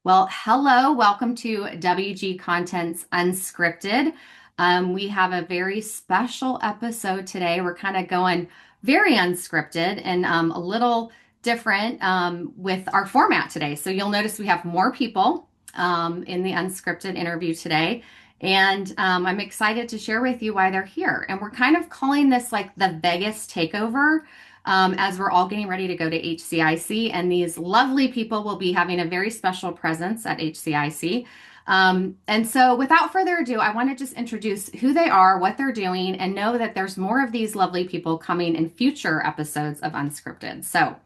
Well, hello, welcome to WG Content's Unscripted. We have a very special episode today. We're kind of going very unscripted and a little different with our format today. So you'll notice we have more people in the unscripted interview today. And I'm excited to share with you why they're here. And we're kind of calling this like the Vegas Takeover as we're all getting ready to go to HCIC. And these lovely people will be having a very special presence at HCIC. And so without further ado, I want to just introduce who they are, what they're doing, and know that there's more of these lovely people coming in future episodes of Unscripted. So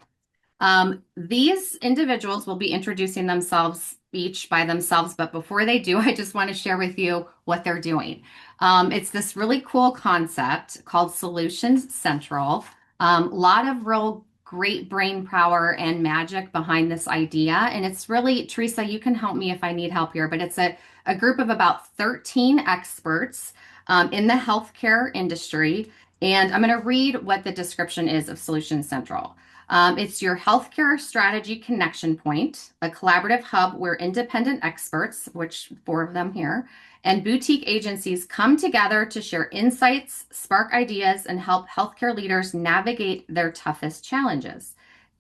these individuals will be introducing themselves each by themselves, but before they do, I just want to share with you what they're doing. It's this really cool concept called Solutions Central. A lot of real great brain power and magic behind this idea. And it's really, Teresa, you can help me if I need help here, but it's a group of about 13 experts in the healthcare industry. And I'm going to read what the description is of Solutions Central. It's your healthcare strategy connection point, a collaborative hub where independent experts, which four of them here, and boutique agencies come together to share insights, spark ideas, and help healthcare leaders navigate their toughest challenges.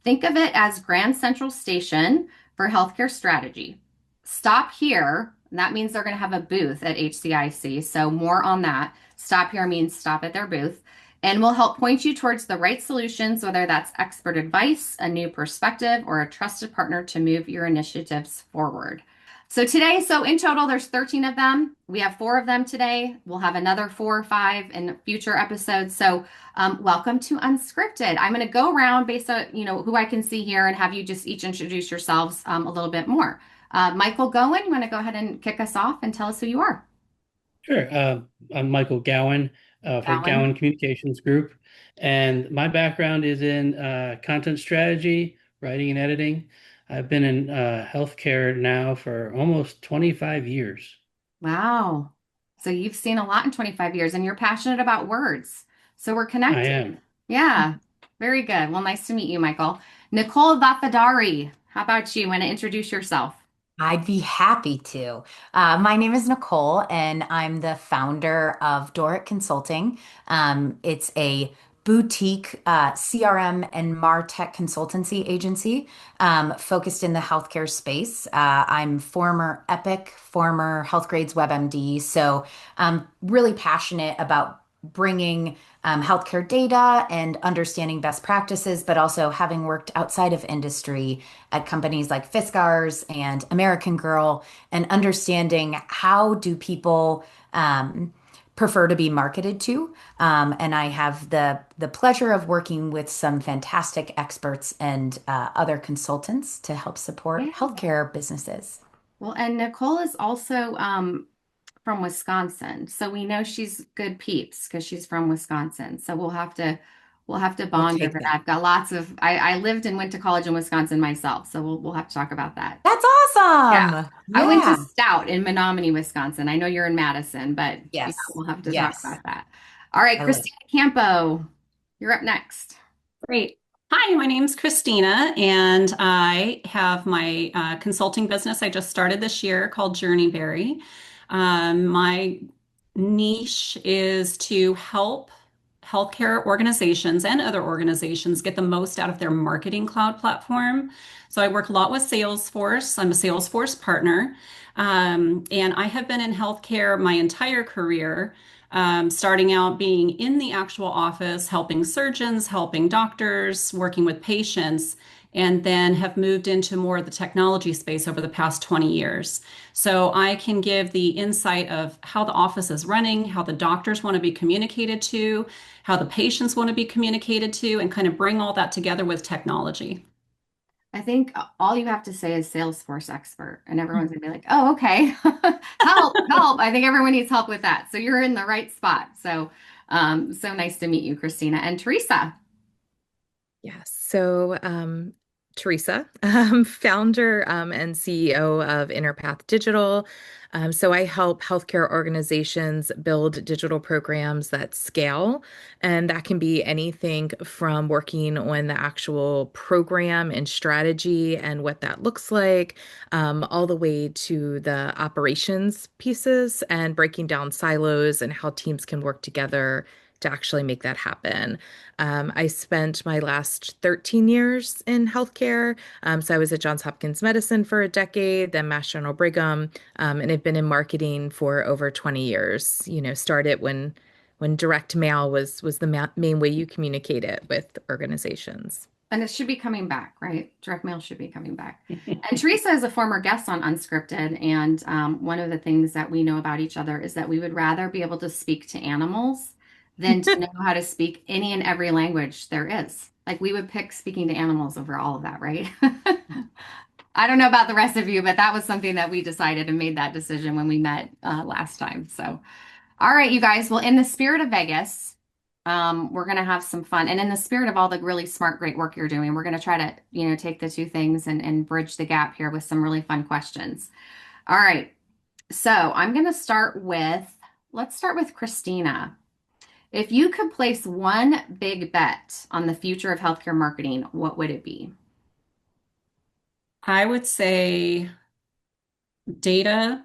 Think of it as Grand Central Station for healthcare strategy. Stop here. And that means they're going to have a booth at HCIC. So more on that. Stop here means stop at their booth. And we'll help point you towards the right solutions, whether that's expert advice, a new perspective, or a trusted partner to move your initiatives forward. So in total, there's 13 of them. We have four of them today. We'll have another 4 or 5 in future episodes. So welcome to Unscripted. I'm going to go around based on, who I can see here and have you just each introduce yourselves a little bit more. Michael Gowan, you want to go ahead and kick us off and tell us who you are? Sure. I'm Michael Gowan for Gowan. Gowan Communications Group, and my background is in content strategy, writing and editing. I've been in healthcare now for almost 25 years. Wow. So you've seen a lot in 25 years and you're passionate about words. So we're I connected. am. Yeah, very good. Well, nice to meet you, Michael. Nicole Vafadari, how about you? Want to introduce yourself? I'd be happy to. My name is Nicole, and I'm the founder of Doret Consulting. It's a boutique CRM and MarTech consultancy agency focused in the healthcare space. I'm former Epic, former Health Grades WebMD, so I'm really passionate about bringing healthcare data and understanding best practices, but also having worked outside of industry at companies like Fiskars and American Girl and understanding how do people prefer to be marketed to. And I have the pleasure of working with some fantastic experts and other consultants to help support Yeah. healthcare businesses. Well, and Nicole is also from Wisconsin. So we know she's good peeps because she's from Wisconsin. So we'll have to We'll bond over take that. that. I've got lots of I lived and went to college in Wisconsin myself. So we'll have to talk about that. That's Yeah. awesome. I went to Yeah. Stout in Menominee, Wisconsin. I know you're in Madison, but yeah, Yes. we'll have to talk Yes. about that. All right, I live. Christina Campo, you're up next. Great. Hi, my name's Christina, and I have my consulting business I just started this year called JourneyBerry. My niche is to help healthcare organizations and other organizations get the most out of their marketing cloud platform. So I work a lot with Salesforce. I'm a Salesforce partner, and I have been in healthcare my entire career starting out being in the actual office, helping surgeons, helping doctors, working with patients, and then have moved into more of the technology space over the past 20 years. So I can give the insight of how the office is running, how the doctors want to be communicated to, how the patients want to be communicated to, and kind of bring all that together with technology. I think all you have to say is Salesforce expert, and everyone's gonna be like, "Oh, okay, help, help!" I think everyone needs help with that. So you're in the right spot. So nice to meet you, Christina and Teresa. Yeah. So Teresa, founder and CEO of InnerPath Digital. So I help healthcare organizations build digital programs that scale, and that can be anything from working on the actual program and strategy and what that looks like, all the way to the operations pieces and breaking down silos and how teams can work together to actually make that happen. I spent my last 13 years in healthcare. So I was at Johns Hopkins Medicine for a decade, then Mass General Brigham, and I've been in marketing for over 20 years. Started when direct mail was the ma main way you communicate it with organizations. And it should be coming back, right? Direct mail should be coming back. And Teresa is a former guest on Unscripted. And one of the things that we know about each other is that we would rather be able to speak to animals than to know how to speak any and every language there is. Like we would pick speaking to animals over all of that, right? I don't know about the rest of you, but that was something that we decided and made that decision when we met last time. So, all right, you guys. Well, in the spirit of Vegas, we're going to have some fun. And in the spirit of all the really smart, great work you're doing, we're going to try to, take the two things and bridge the gap here with some really fun questions. All right. So I'm going to let's start with Christina. If you could place one big bet on the future of healthcare marketing, what would it be? I would say data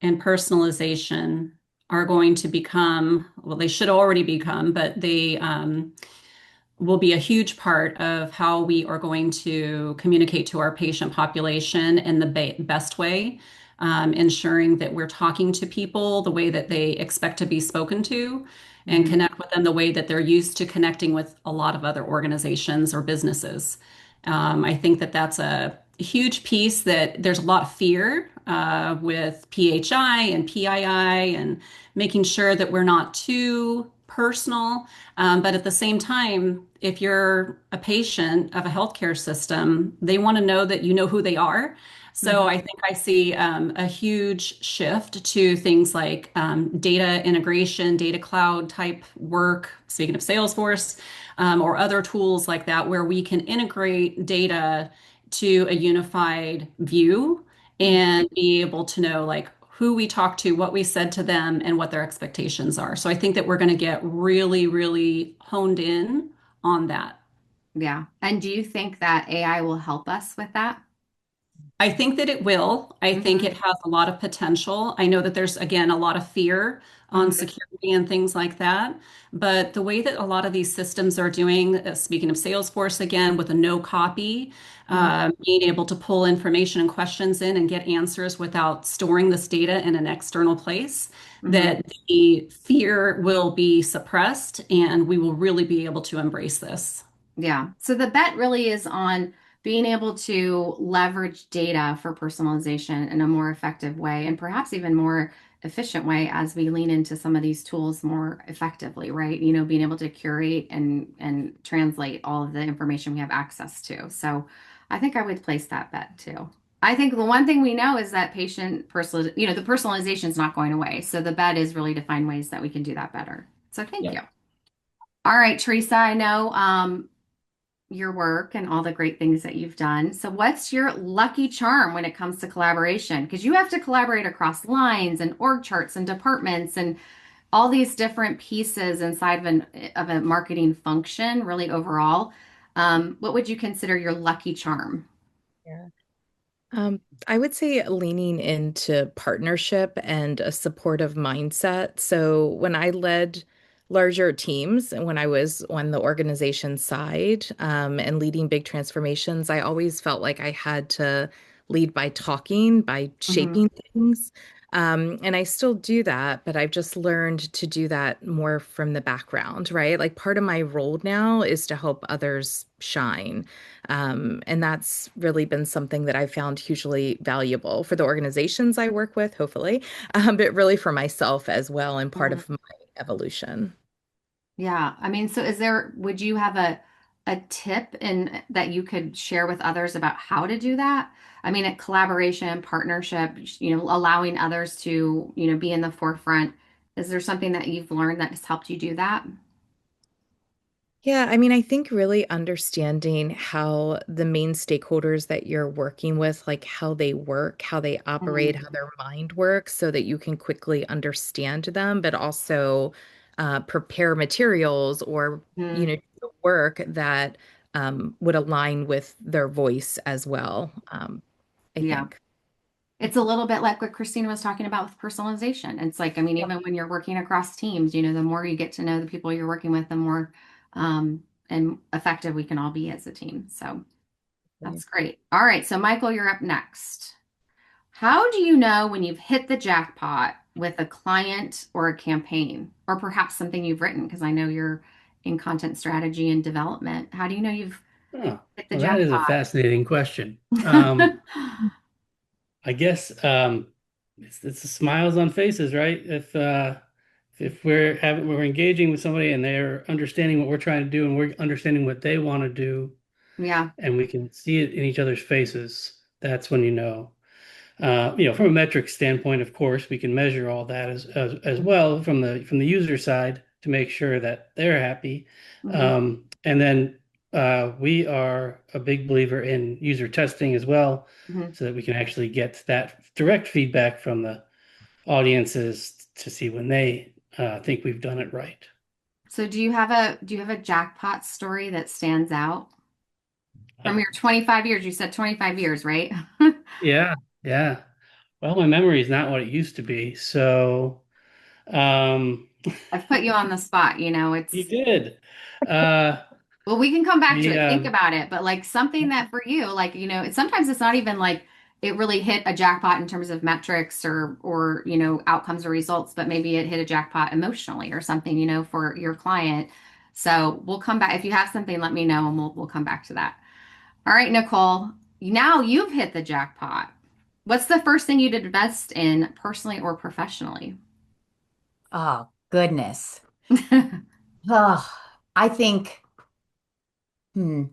and personalization are going to become, well, they should already become, but they will be a huge part of how we are going to communicate to our patient population in the best way, ensuring that we're talking to people the way that they expect to be spoken to and connect with them the way that they're used to connecting with a lot of other organizations or businesses. I think that that's a huge piece that there's a lot of fear with PHI and PII and making sure that we're not too personal. But at the same time, if you're a patient of a healthcare system, they want to know that you know who they are. So I think I see a huge shift to things like data integration, data cloud type work, speaking of Salesforce, or other tools like that, where we can integrate data to a unified view and be able to know like who we talked to, what we said to them, and what their expectations are. So I think that we're going to get really, really honed in on that. Yeah. And do you think that AI will help us with that? I think that it will. I think Mm-hmm. it has a lot of potential. I know that there's, again, a lot of fear on Mm-hmm. security and things like that. But the way that a lot of these systems are doing, speaking of Salesforce again, with a no copy, Mm-hmm. being able to pull information and questions in and get answers without storing this data in an external place, Mm-hmm. that the fear will be suppressed and we will really be able to embrace this. Yeah. So the bet really is on being able to leverage data for personalization in a more effective way and perhaps even more efficient way as we lean into some of these tools more effectively, right? Being able to curate and translate all of the information we have access to. So I think I would place that bet too. I think the one thing we know is that the personalization is not going away. So the bet is really to find ways that we can do that better. So thank Yeah. you. All right, Teresa, I know your work and all the great things that you've done. So, what's your lucky charm when it comes to collaboration? Because you have to collaborate across lines and org charts and departments and all these different pieces inside of a marketing function, really overall. What would you consider your lucky charm? Yeah. I would say leaning into partnership and a supportive mindset. So when I led larger teams and when I was on the organization side, and leading big transformations, I always felt like I had to lead by talking, by Hmm. shaping things. And I still do that, but I've just learned to do that more from the background, right? Like part of my role now is to help others shine. And that's really been something that I've found hugely valuable for the organizations I work with, hopefully, but really for myself as well, and part of my evolution. Yeah. I mean, so would you have a tip in that you could share with others about how to do that? I mean, at collaboration, partnership, allowing others to, be in the forefront. Is there something that you've learned that has helped you do that? Yeah, I mean, I think really understanding how the main stakeholders that you're working with, like how they work, how they operate, how Mhm. their mind works, so that you can quickly understand them, but also prepare materials or, Mhm. do work that would align with their voice as well, I Yeah. think. It's a little bit like what Christina was talking about with personalization. It's like, I mean, Yeah. even when you're working across teams, the more you get to know the people you're working with, the more and effective we can all be as a team. So that's great. All right. So, Michael, you're up next. How do you know when you've hit the jackpot with a client or a campaign, or perhaps something you've written? Because I know you're in content strategy and development. How do you know you've Oh, hit the well, that is a jackpot? fascinating question. I guess it's the smiles on faces, right? If we're engaging with somebody and they're understanding what we're trying to do and we're understanding what they want to do Yeah. and we can see it in each other's faces, that's when you know. From a metric standpoint, of course, we can measure all that as well from the user side to make sure that they're happy. Hmm. And then we are a big believer in user testing as well, Hmm. so that we can actually get that direct feedback from the audiences to see when they think we've done it right. So do you have a jackpot story that stands out from Uh, your 25 years? You said 25 years, right? yeah, yeah. Well, my memory is not what it used to be, so um, I've put you on the spot, you it's did. Uh, well, we can come back to we it. Think about it, but like something that for you, like, sometimes it's not even like it really hit a jackpot in terms of metrics or, outcomes or results, but maybe it hit a jackpot emotionally or something, for your client. So we'll come back. If you have something, let me know and we'll come back to that. All right, Nicole, now you've hit the jackpot. What's the first thing you'd invest in personally or professionally? Oh, goodness. Oh, I think, hmm,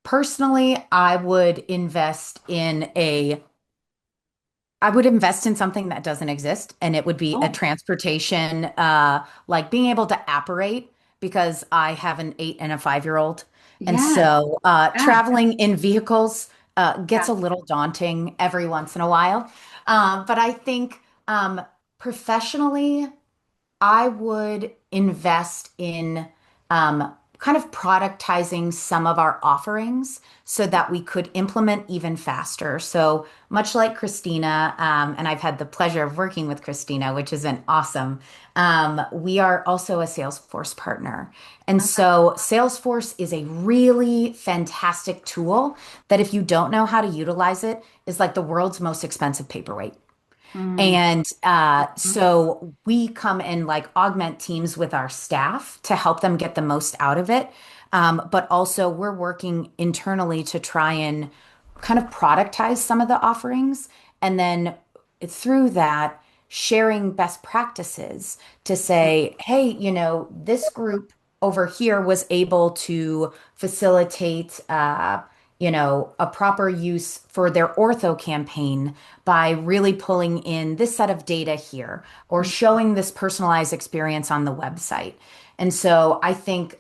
personally, I would invest in something that doesn't exist, and it would be a Oh, transportation, like being able to apparate, because I have an 8 and a 5-year-old. And yes. so Yeah. traveling in vehicles gets Yeah. a little daunting every once in a while. But I think professionally, I would invest in kind of productizing some of our offerings so that we could implement even faster. So much like Christina, and I've had the pleasure of working with Christina, which has been awesome. We are also a Salesforce partner. And Okay. so Salesforce is a really fantastic tool that if you don't know how to utilize it, is like the world's most expensive paperweight. Mm. And Mhm. so we come and like augment teams with our staff to help them get the most out of it. But also, we're working internally to try and kind of productize some of the offerings. And then through that, sharing best practices to say, hey, this group over here was able to facilitate, a proper use for their ortho campaign by really pulling in this set of data here or showing this personalized experience on the website. And so I think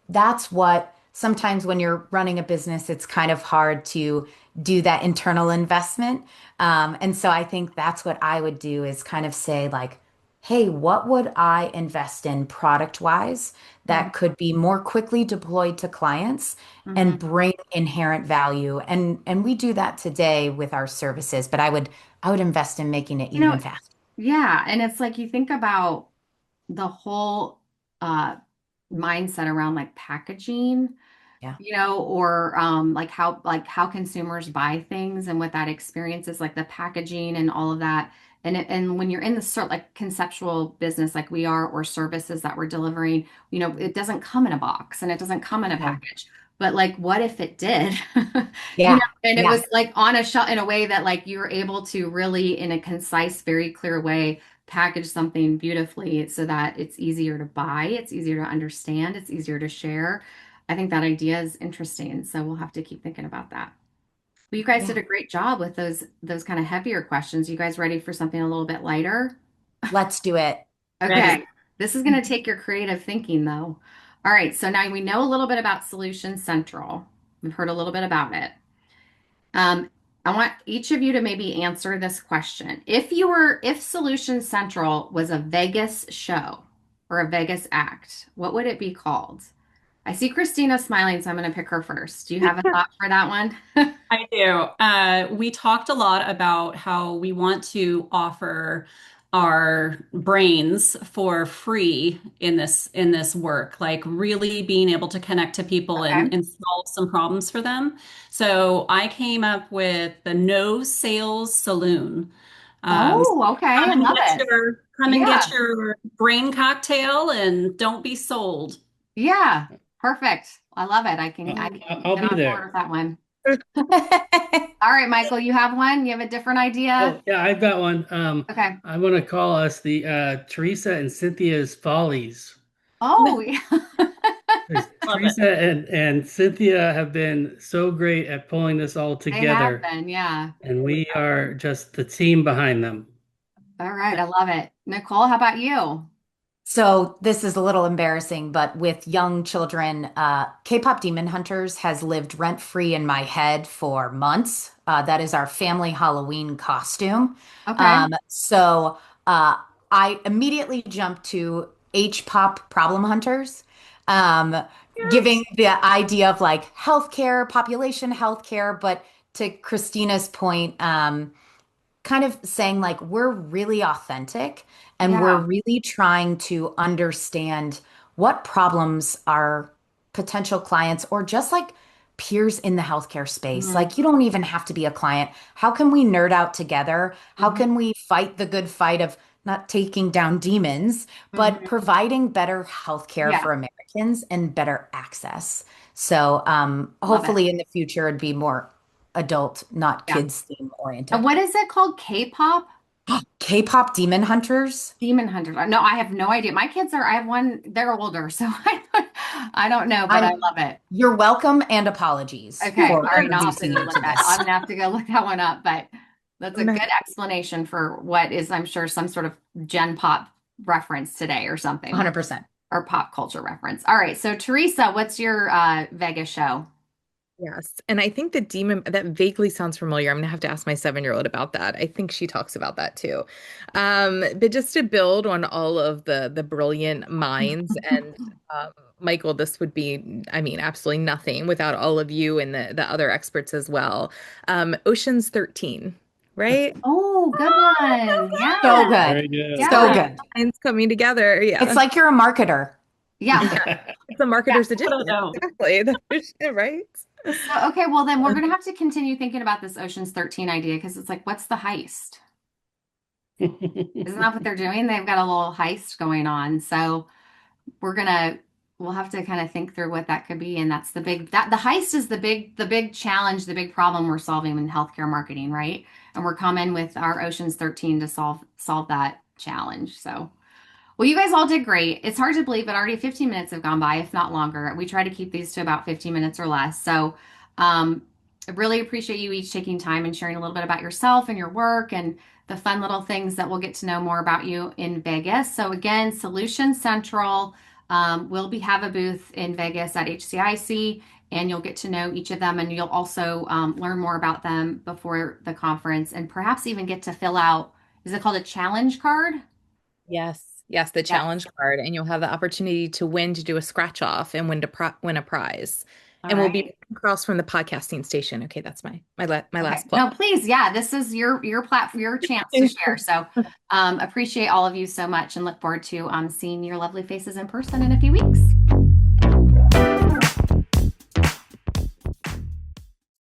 that's what sometimes when you're running a business, it's kind of hard to do that internal investment. And so I think that's what I would do is kind of say, like, hey, what would I invest in product wise Mhm. that could be more quickly deployed to clients and Mhm. bring inherent value? And we do that today with our services, but I would invest in making it You even know, faster. yeah, and it's like you think about the whole uh mindset around like packaging, Yeah. or like how consumers buy things and what that experience is like the packaging and all of that. And when you're in the sort like conceptual business like we are or services that we're delivering, it doesn't come in a box and it doesn't come in a Yeah. package. But like what if it did? Yeah. And it Yeah. was like on a shelf in a way that like you were able to really in a concise, very clear way package something beautifully so that it's easier to buy, it's easier to understand, it's easier to share. I think that idea is interesting, so we'll have to keep thinking about that. Well, you guys did Yeah. a great job with those kind of heavier questions. You guys ready for something a little bit lighter? Let's do it. Ready. Okay. This is going to take your creative thinking though. All right, so now we know a little bit about Solution Central. We've heard a little bit about it. I want each of you to maybe answer this question. If Solution Central was a Vegas show or a Vegas act, what would it be called? I see Christina smiling, so I'm going to pick her first. Do you have a thought for that one? I do. We talked a lot about how we want to offer our brains for free in this work, like really being able to connect to people Okay. and solve some problems for them. So I came up with the No Sales Saloon. So Oh, okay. I love it. come and get Yeah. your brain cocktail and don't be sold. Yeah. Perfect. I love it. I I'll, can I'll get be on board there. with that one. All right, Michael, you have one? You have a different idea? Oh, yeah, I've got one. Okay. I want to call us the Teresa and Cynthia's Follies. Oh, yeah. 'Cause Love it. Teresa and Cynthia have been so great at pulling this all They have together, been. Yeah. and we are just the team behind them. All right. I love it. Nicole, how about you? So this is a little embarrassing, but with young children, K-pop Demon Hunters has lived rent-free in my head for months. That is our family Halloween costume. Okay. So I immediately jumped to H-pop Problem Hunters, um, giving Yes. the idea of like healthcare, population healthcare, but to Christina's point, kind of saying like we're really authentic and we're Yeah. really trying to understand what problems our potential clients or just like peers in the healthcare space. Mhm. Like you don't even have to be a client. How can we nerd out together? How Mhm. can we fight the good fight of not taking down demons, but Mhm. providing better healthcare Yeah. for Americans and better access? So Love it. hopefully in the future it'd be more adult, not Yeah. kids theme And oriented. what is it called? K-pop? K-pop Demon Hunters. Demon Hunters. No, I have no idea. My kids are, I have one, they're older, so I don't know, but I I'm love it. You're welcome and apologies Okay. for All right. I'll have to introducing go you look to that. this. I'm gonna have to go look that one up, but that's a good Nice. explanation for what is, I'm sure, some sort of Gen Pop reference today or something, 100%. or pop culture reference. All right. So Teresa, what's your Vegas show? Yes. And I think the demon that vaguely sounds familiar. I'm gonna have to ask my 7-year-old about that. I think she talks about that too. But just to build on all of the brilliant minds and Michael, this would be, I mean, absolutely nothing without all of you and the other experts as well. Ocean's 13, right? Oh, good one. So Yeah. good. Very good. So Yeah. good. Minds coming together. It's Yeah. like you're a marketer. Yeah. It's a Yeah. marketer's edition. I don't know. Exactly. Right? So, okay, well then we're gonna have to continue thinking about this Ocean's 13 idea because it's like, what's the heist? Isn't that what they're doing? They've got a little heist going on. So we're gonna we'll have to kind of think through what that could be. And that's the heist is the big challenge, the big problem we're solving in healthcare marketing, right? And we're coming with our Ocean's 13 to solve that challenge. So well, you guys all did great. It's hard to believe, but already 15 minutes have gone by, if not longer. We try to keep these to about 15 minutes or less. So, I really appreciate you each taking time and sharing a little bit about yourself and your work and the fun little things that we'll get to know more about you in Vegas. So, again, Solution Central will have a booth in Vegas at HCIC, and you'll get to know each of them, and you'll also learn more about them before the conference, and perhaps even get to fill out. Is it called a challenge card? Yes. Yes, the Yes. challenge card, and you'll have the opportunity to win to do a scratch off and win a prize. All And we'll be right. across from the podcasting station. Okay, that's my Okay. last plug. No, please. Yeah, this is your platform, your chance to share. So, appreciate all of you so much and look forward to seeing your lovely faces in person in a few weeks.